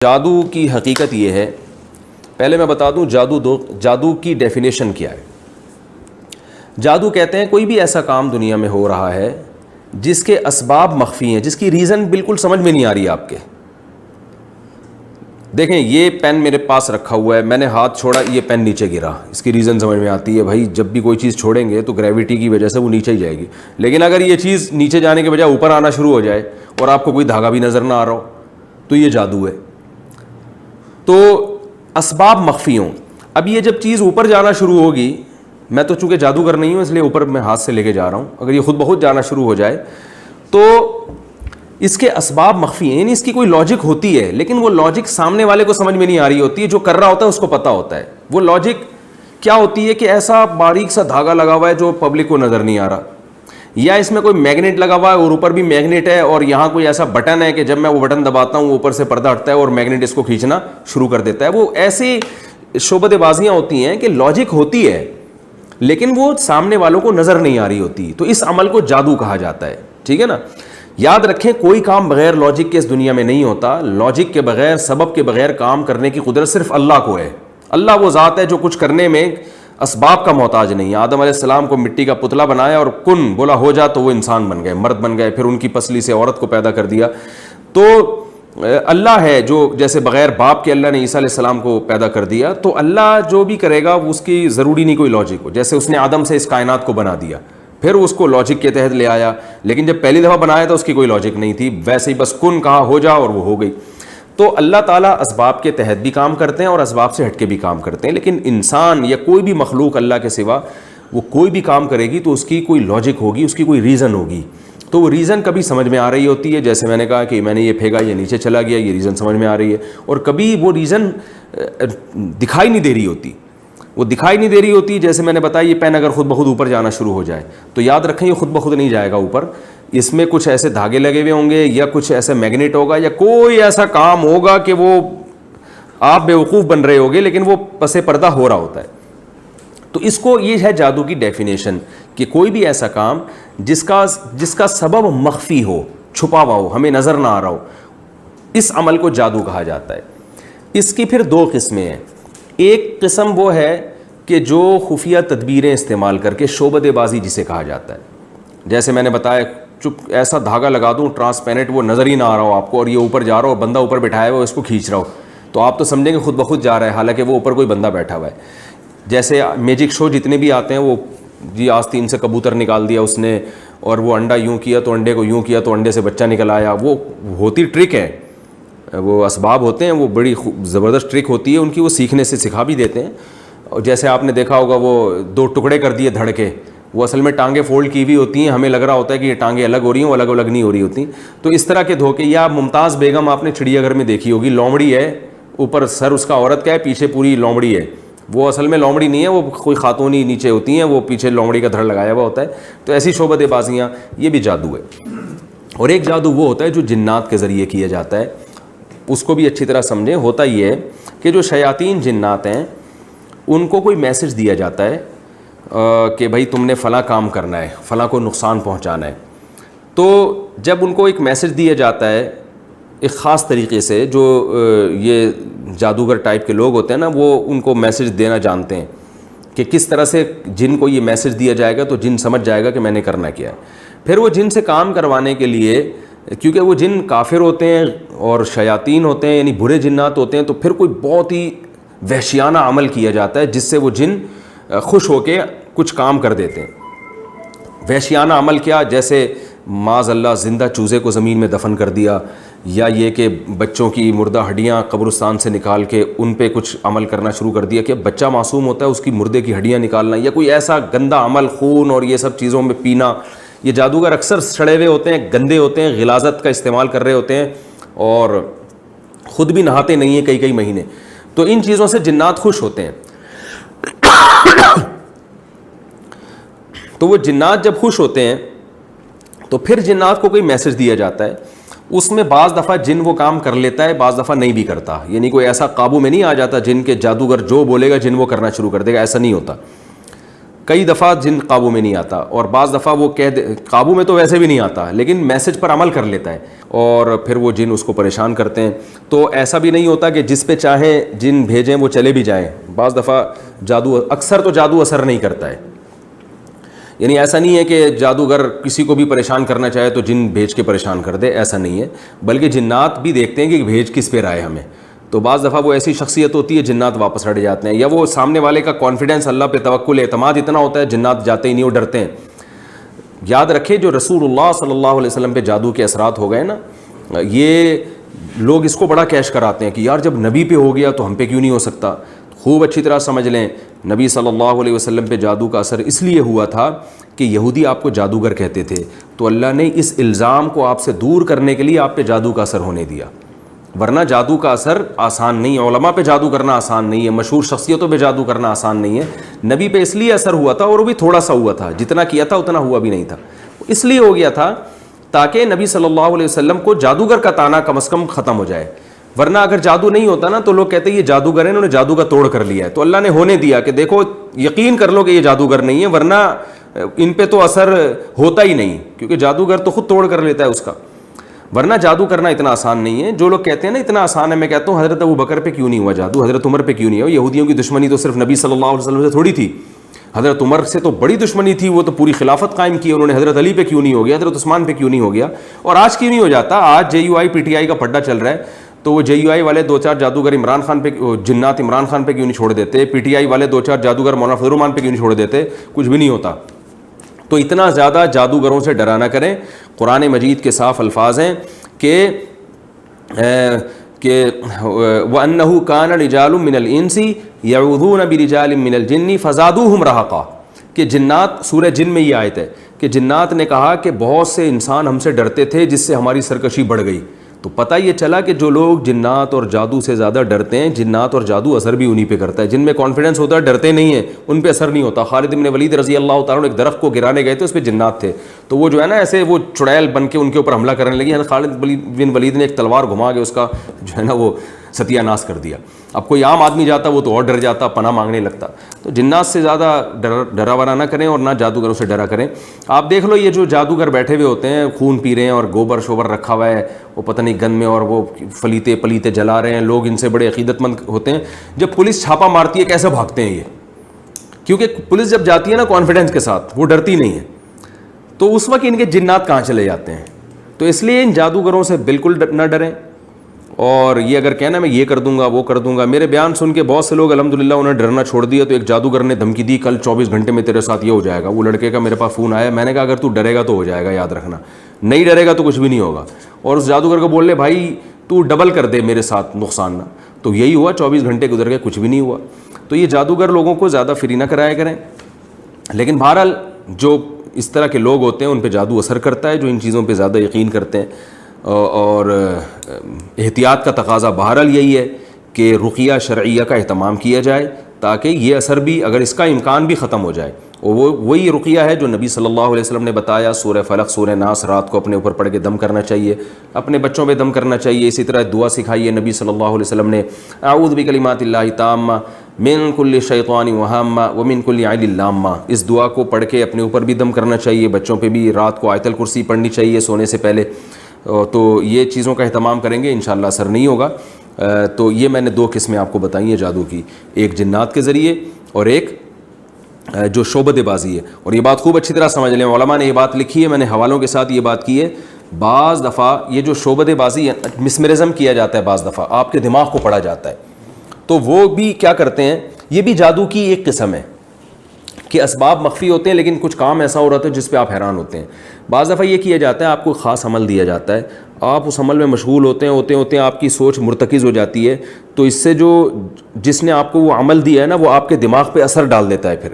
جادو کی حقیقت یہ ہے، پہلے میں بتا دوں جادو کی ڈیفینیشن کیا ہے۔ جادو کہتے ہیں کوئی بھی ایسا کام دنیا میں ہو رہا ہے جس کے اسباب مخفی ہیں، جس کی ریزن بالکل سمجھ میں نہیں آ رہی آپ کے۔ دیکھیں یہ پین میرے پاس رکھا ہوا ہے، میں نے ہاتھ چھوڑا، یہ پین نیچے گرا، اس کی ریزن سمجھ میں آتی ہے، بھائی جب بھی کوئی چیز چھوڑیں گے تو گریویٹی کی وجہ سے وہ نیچے ہی جائے گی، لیکن اگر یہ چیز نیچے جانے کے بجائے اوپر آنا شروع ہو جائے اور آپ کو کوئی دھاگا بھی نظر نہ آ رہا ہو تو یہ جادو ہے۔ تو اسباب مخفی ہوں۔ اب یہ جب چیز اوپر جانا شروع ہوگی، میں تو چونکہ جادوگر نہیں ہوں اس لیے اوپر میں ہاتھ سے لے کے جا رہا ہوں، اگر یہ خود بخود جانا شروع ہو جائے تو اس کے اسباب مخفی ہیں، یعنی اس کی کوئی لاجک ہوتی ہے لیکن وہ لاجک سامنے والے کو سمجھ میں نہیں آ رہی ہوتی ہے، جو کر رہا ہوتا ہے اس کو پتہ ہوتا ہے۔ وہ لاجک کیا ہوتی ہے کہ ایسا باریک سا دھاگا لگا ہوا ہے جو پبلک کو نظر نہیں آ رہا، یا اس میں کوئی میگنیٹ لگا ہوا ہے اور اوپر بھی میگنیٹ ہے، اور یہاں کوئی ایسا بٹن ہے کہ جب میں وہ بٹن دباتا ہوں اوپر سے پردہ ہٹتا ہے اور میگنیٹ اس کو کھینچنا شروع کر دیتا ہے۔ وہ ایسی شعبدے بازیاں ہوتی ہیں کہ لاجک ہوتی ہے لیکن وہ سامنے والوں کو نظر نہیں آ رہی ہوتی، تو اس عمل کو جادو کہا جاتا ہے، ٹھیک ہے نا۔ یاد رکھیں کوئی کام بغیر لاجک کے اس دنیا میں نہیں ہوتا، لاجک کے بغیر، سبب کے بغیر کام کرنے کی قدرت صرف اللہ کو ہے۔ اللہ وہ ذات ہے جو کچھ کرنے میں اسباب کا محتاج نہیں ہے۔ آدم علیہ السلام کو مٹی کا پتلا بنایا اور کن بولا ہو جا تو وہ انسان بن گئے، مرد بن گئے، پھر ان کی پسلی سے عورت کو پیدا کر دیا۔ تو اللہ ہے جو جیسے بغیر باپ کے اللہ نے عیسیٰ علیہ السلام کو پیدا کر دیا، تو اللہ جو بھی کرے گا اس کی ضروری نہیں کوئی لاجک ہو، جیسے اس نے آدم سے اس کائنات کو بنا دیا، پھر اس کو لاجک کے تحت لے آیا، لیکن جب پہلی دفعہ بنایا تو اس کی کوئی لاجک نہیں تھی، ویسے ہی بس کن کہا ہو جا اور وہ ہو گئی۔ تو اللہ تعالیٰ اسباب کے تحت بھی کام کرتے ہیں اور اسباب سے ہٹ کے بھی کام کرتے ہیں، لیکن انسان یا کوئی بھی مخلوق اللہ کے سوا وہ کوئی بھی کام کرے گی تو اس کی کوئی لاجک ہوگی، اس کی کوئی ریزن ہوگی، تو وہ ریزن کبھی سمجھ میں آ رہی ہوتی ہے، جیسے میں نے کہا کہ میں نے یہ پھینکا یہ نیچے چلا گیا، یہ ریزن سمجھ میں آ رہی ہے، اور کبھی وہ ریزن دکھائی نہیں دے رہی ہوتی، وہ دکھائی نہیں دے رہی ہوتی، جیسے میں نے بتایا یہ پین اگر خود بخود اوپر جانا شروع ہو جائے تو یاد رکھیں یہ خود بخود نہیں جائے گا اوپر، اس میں کچھ ایسے دھاگے لگے ہوئے ہوں گے یا کچھ ایسا میگنیٹ ہوگا یا کوئی ایسا کام ہوگا کہ وہ آپ بیوقوف بن رہے ہوگے لیکن وہ پس پردہ ہو رہا ہوتا ہے۔ تو اس کو یہ ہے جادو کی ڈیفینیشن کہ کوئی بھی ایسا کام جس کا سبب مخفی ہو، چھپا ہوا ہو، ہمیں نظر نہ آ رہا ہو، اس عمل کو جادو کہا جاتا ہے۔ اس کی پھر دو قسمیں ہیں۔ ایک قسم وہ ہے کہ جو خفیہ تدبیریں استعمال کر کے شعبدے بازی جسے کہا جاتا ہے، جیسے میں نے بتایا چپ ایسا دھاگا لگا دوں ٹرانسپیرنٹ وہ نظر ہی نہ آ رہا ہو آپ کو، اور یہ اوپر جا رہا ہو، بندہ اوپر بٹھایا ہوا اس کو کھینچ رہا ہو، تو آپ تو سمجھیں گے خود بخود جا رہا ہے، حالانکہ وہ اوپر کوئی بندہ بیٹھا ہوا ہے۔ جیسے میجک شو جتنے بھی آتے ہیں، وہ جی آستین سے کبوتر نکال دیا اس نے، اور وہ انڈا یوں کیا تو انڈے کو یوں کیا تو انڈے سے بچہ نکل آیا، وہ ہوتی ٹرک ہے، وہ اسباب ہوتے ہیں، وہ بڑی زبردست ٹرک ہوتی ہے ان کی، وہ سیکھنے سے سکھا بھی دیتے ہیں۔ اور جیسے آپ نے دیکھا ہوگا وہ دو ٹکڑے کر دیے دھڑ کے، وہ اصل میں ٹانگیں فولڈ کی ہوئی ہوتی ہیں، ہمیں لگ رہا ہوتا ہے کہ یہ ٹانگیں الگ ہو رہی ہیں، وہ الگ الگ نہیں ہو رہی ہوتی۔ تو اس طرح کے دھوکے، یا ممتاز بیگم آپ نے چڑیا گھر میں دیکھی ہوگی، لومڑی ہے، اوپر سر اس کا عورت کا ہے، پیچھے پوری لومڑی ہے، وہ اصل میں لومڑی نہیں ہے، وہ کوئی خاتون ہی نیچے ہوتی ہیں، وہ پیچھے لومڑی کا دھڑ لگایا ہوا ہوتا ہے۔ تو ایسی شعبدے بازیاں، یہ بھی جادو ہے۔ اور ایک جادو وہ ہوتا ہے جو جنات کے ذریعے کیا جاتا ہے، اس کو بھی اچھی طرح سمجھیں۔ ہوتا یہ ہے کہ جو شیاطین جنات ہیں ان کو کوئی میسج دیا جاتا ہے کہ بھائی تم نے فلاں کام کرنا ہے، فلاں کو نقصان پہنچانا ہے، تو جب ان کو ایک میسج دیا جاتا ہے ایک خاص طریقے سے، جو یہ جادوگر ٹائپ کے لوگ ہوتے ہیں نا، وہ ان کو میسج دینا جانتے ہیں کہ کس طرح سے جن کو یہ میسج دیا جائے گا تو جن سمجھ جائے گا کہ میں نے کرنا کیا ہے۔ پھر وہ جن سے کام کروانے کے لیے، کیونکہ وہ جن کافر ہوتے ہیں اور شیاطین ہوتے ہیں یعنی برے جنات ہوتے ہیں، تو پھر کوئی بہت ہی وحشیانہ عمل کیا جاتا ہے جس سے وہ جن خوش ہو کے کچھ کام کر دیتے ہیں۔ وحشیانہ عمل کیا؟ جیسے معاذ اللہ زندہ چوزے کو زمین میں دفن کر دیا، یا یہ کہ بچوں کی مردہ ہڈیاں قبرستان سے نکال کے ان پہ کچھ عمل کرنا شروع کر دیا کہ بچہ معصوم ہوتا ہے اس کی مردے کی ہڈیاں نکالنا، یا کوئی ایسا گندا عمل، خون اور یہ سب چیزوں میں پینا۔ یہ جادوگر اکثر سڑے ہوئے ہوتے ہیں، گندے ہوتے ہیں، غلاظت کا استعمال کر رہے ہوتے ہیں اور خود بھی نہاتے نہیں ہیں کئی مہینے، تو ان چیزوں سے جنات خوش ہوتے ہیں۔ تو وہ جنات جب خوش ہوتے ہیں تو پھر جنات کو کوئی میسج دیا جاتا ہے، اس میں بعض دفعہ جن وہ کام کر لیتا ہے، بعض دفعہ نہیں بھی کرتا، یعنی کوئی ایسا قابو میں نہیں آ جاتا جن کے جادوگر جو بولے گا جن وہ کرنا شروع کر دے گا، ایسا نہیں ہوتا۔ کئی دفعہ جن قابو میں نہیں آتا، اور بعض دفعہ وہ قابو میں تو ویسے بھی نہیں آتا لیکن میسج پر عمل کر لیتا ہے اور پھر وہ جن اس کو پریشان کرتے ہیں. تو ایسا بھی نہیں ہوتا کہ جس پہ چاہیں جن بھیجیں وہ چلے بھی جائیں. بعض دفعہ اکثر تو جادو اثر نہیں کرتا ہے. یعنی ایسا نہیں ہے کہ جادوگر کسی کو بھی پریشان کرنا چاہے تو جن بھیج کے پریشان کر دے، ایسا نہیں ہے، بلکہ جنات بھی دیکھتے ہیں کہ بھیج کس پہ رہا ہے ہمیں. تو بعض دفعہ وہ ایسی شخصیت ہوتی ہے جنات واپس ہٹ جاتے ہیں، یا وہ سامنے والے کا کانفیڈنس اللہ پہ توکل اعتماد اتنا ہوتا ہے جنات جاتے ہی نہیں، وہ ڈرتے ہیں. یاد رکھیں جو رسول اللہ صلی اللہ علیہ وسلم پہ جادو کے اثرات ہو گئے نا، یہ لوگ اس کو بڑا کیش کراتے ہیں کہ یار جب نبی پہ ہو گیا تو ہم پہ کیوں نہیں ہو سکتا. خوب اچھی طرح سمجھ لیں، نبی صلی اللہ علیہ وسلم پہ جادو کا اثر اس لیے ہوا تھا کہ یہودی آپ کو جادوگر کہتے تھے، تو اللہ نے اس الزام کو آپ سے دور کرنے کے لیے آپ پہ جادو کا اثر ہونے دیا. ورنہ جادو کا اثر آسان نہیں ہے، علماء پہ جادو کرنا آسان نہیں ہے، مشہور شخصیتوں پہ جادو کرنا آسان نہیں ہے. نبی پہ اس لیے اثر ہوا تھا، اور وہ بھی تھوڑا سا ہوا تھا، جتنا کیا تھا اتنا ہوا بھی نہیں تھا. اس لیے ہو گیا تھا تاکہ نبی صلی اللہ علیہ وسلم کو جادوگر کا طعنہ کم از کم ختم ہو جائے. ورنہ اگر جادو نہیں ہوتا نا تو لوگ کہتے ہیں یہ جادوگر ہیں، انہوں نے جادو کا توڑ کر لیا ہے. تو اللہ نے ہونے دیا کہ دیکھو یقین کر لو کہ یہ جادوگر نہیں ہے، ورنہ ان پہ تو اثر ہوتا ہی نہیں، کیونکہ جادوگر تو خود توڑ کر لیتا ہے اس کا. ورنہ جادو کرنا اتنا آسان نہیں ہے. جو لوگ کہتے ہیں نا اتنا آسان ہے، میں کہتا ہوں حضرت ابوبکر پہ کیوں نہیں ہوا جادو، حضرت عمر پہ کیوں نہیں ہوا؟ یہودیوں کی دشمنی تو صرف نبی صلی اللہ علیہ وسلم سے تھوڑی تھی، حضرت عمر سے تو بڑی دشمنی تھی، وہ تو پوری خلافت قائم کی انہوں نے. حضرت علی پہ کیوں نہیں ہو گیا، حضرت عثمان پہ کیوں نہیں ہو گیا، اور آج کیوں نہیں ہو جاتا؟ آج JUI PTI کا پڈا چل رہا ہے، تو وہ JUI والے دو چار جادوگر عمران خان پہ، جنات عمران خان پہ کیوں نہیں چھوڑ دیتے؟ PTI والے دو چار جادوگر مولانا فضل الرحمان پہ کیوں نہیں چھوڑ دیتے؟ کچھ بھی نہیں ہوتا. تو اتنا زیادہ جادوگروں سے ڈرا نہ کریں. قرآن مجید کے صاف الفاظ ہیں کہ وَأَنَّهُ كَانَ رِجَالٌ مِّنَ الْإِنسِ يَعُوذُونَ بِرِجَالٍ مِّنَ الْجِنِّ فَزَادُوهُمْ رَهَقًا، کہ جنات، سورہ جن میں یہ آیت ہے کہ جنات نے کہا کہ بہت سے انسان ہم سے ڈرتے تھے جس سے ہماری سرکشی بڑھ گئی. تو پتہ یہ چلا کہ جو لوگ جنات اور جادو سے زیادہ ڈرتے ہیں، جنات اور جادو اثر بھی انہی پہ کرتا ہے. جن میں کانفیڈنس ہوتا ہے ڈرتے نہیں ہیں، ان پہ اثر نہیں ہوتا. خالد بن ولید رضی اللہ تعالیٰ عنہ ایک درخت کو گرانے گئے تھے، اس پہ جنات تھے، تو وہ جو ہے نا ایسے وہ چڑیل بن کے ان کے اوپر حملہ کرنے لگی. خالد بن ولید نے ایک تلوار گھما کے اس کا جو ہے نا وہ ستیہ ناش کر دیا. اب کوئی عام آدمی جاتا وہ تو اور ڈر جاتا، پناہ مانگنے لگتا. تو جنات سے زیادہ ڈرا ورا نہ کریں اور نہ جادوگروں سے ڈرا کریں. آپ دیکھ لو یہ جو جادوگر بیٹھے ہوئے ہوتے ہیں، خون پی رہے ہیں اور گوبر شوبر رکھا ہوا ہے وہ پتہ نہیں گن میں، اور وہ پلیتے جلا رہے ہیں، لوگ ان سے بڑے عقیدت مند ہوتے ہیں. جب پولیس چھاپا مارتی ہے کیسے بھاگتے ہیں یہ؟ کیونکہ پولیس جب جاتی ہے نا کانفیڈنس کے ساتھ، وہ ڈرتی نہیں ہے، تو اس وقت ان کے جنات کہاں چلے جاتے ہیں. تو اس لیے ان جادوگروں سے بالکل نہ ڈریں. اور یہ اگر کہنا میں یہ کر دوں گا وہ کر دوں گا، میرے بیان سن کے بہت سے لوگ الحمدللہ انہوں نے ڈرنا چھوڑ دیا. تو ایک جادوگر نے دھمکی دی کل 24 گھنٹے میں تیرے ساتھ یہ ہو جائے گا. وہ لڑکے کا میرے پاس فون آیا، میں نے کہا اگر تو ڈرے گا تو ہو جائے گا، یاد رکھنا، نہیں ڈرے گا تو کچھ بھی نہیں ہوگا. اور اس جادوگر کو بول لے بھائی تو ڈبل کر دے میرے ساتھ نقصان نہ. تو یہی ہوا، 24 گھنٹے گزر گئے، کچھ بھی نہیں ہوا. تو یہ جادوگر لوگوں کو زیادہ فری نہ کرایا کریں. لیکن بہرحال جو اس طرح کے لوگ ہوتے ہیں ان پہ جادو اثر کرتا ہے، جو ان چیزوں پہ زیادہ یقین کرتے ہیں. اور احتیاط کا تقاضا بہرحال یہی ہے کہ رقیہ شرعیہ کا اہتمام کیا جائے تاکہ یہ اثر بھی، اگر اس کا امکان بھی ختم ہو جائے. اور وہی رقیہ ہے جو نبی صلی اللہ علیہ وسلم نے بتایا. سورہ فلق، سورہ ناس رات کو اپنے اوپر پڑھ کے دم کرنا چاہیے، اپنے بچوں پہ دم کرنا چاہیے. اسی طرح دعا سکھائی ہے نبی صلی اللہ علیہ وسلم نے، اعوذ بکلمات اللہ تامہ من کل شیطان وہامہ ومن کل عین لامہ. اس دعا کو پڑھ کے اپنے اوپر بھی دم کرنا چاہیے، بچوں پہ بھی. رات کو آیت الکرسی پڑھنی چاہیے سونے سے پہلے. تو یہ چیزوں کا اہتمام کریں گے انشاءاللہ اثر نہیں ہوگا. تو یہ میں نے 2 قسمیں آپ کو بتائی ہیں جادو کی، ایک جنات کے ذریعے اور ایک جو شعبدے بازی ہے. اور یہ بات خوب اچھی طرح سمجھ لیں، علماء نے یہ بات لکھی ہے، میں نے حوالوں کے ساتھ یہ بات کی ہے. بعض دفعہ یہ جو شعبدے بازی ہے، مسمرزم کیا جاتا ہے، بعض دفعہ آپ کے دماغ کو پڑھا جاتا ہے. تو وہ بھی کیا کرتے ہیں، یہ بھی جادو کی ایک قسم ہے کہ اسباب مخفی ہوتے ہیں لیکن کچھ کام ایسا ہو رہا ہے جس پہ آپ حیران ہوتے ہیں. بعض دفعہ یہ کیا جاتا ہے، آپ کو خاص عمل دیا جاتا ہے، آپ اس عمل میں مشغول ہوتے ہیں آپ کی سوچ مرتکز ہو جاتی ہے. تو اس سے جس نے آپ کو وہ عمل دیا ہے نا، وہ آپ کے دماغ پہ اثر ڈال دیتا ہے. پھر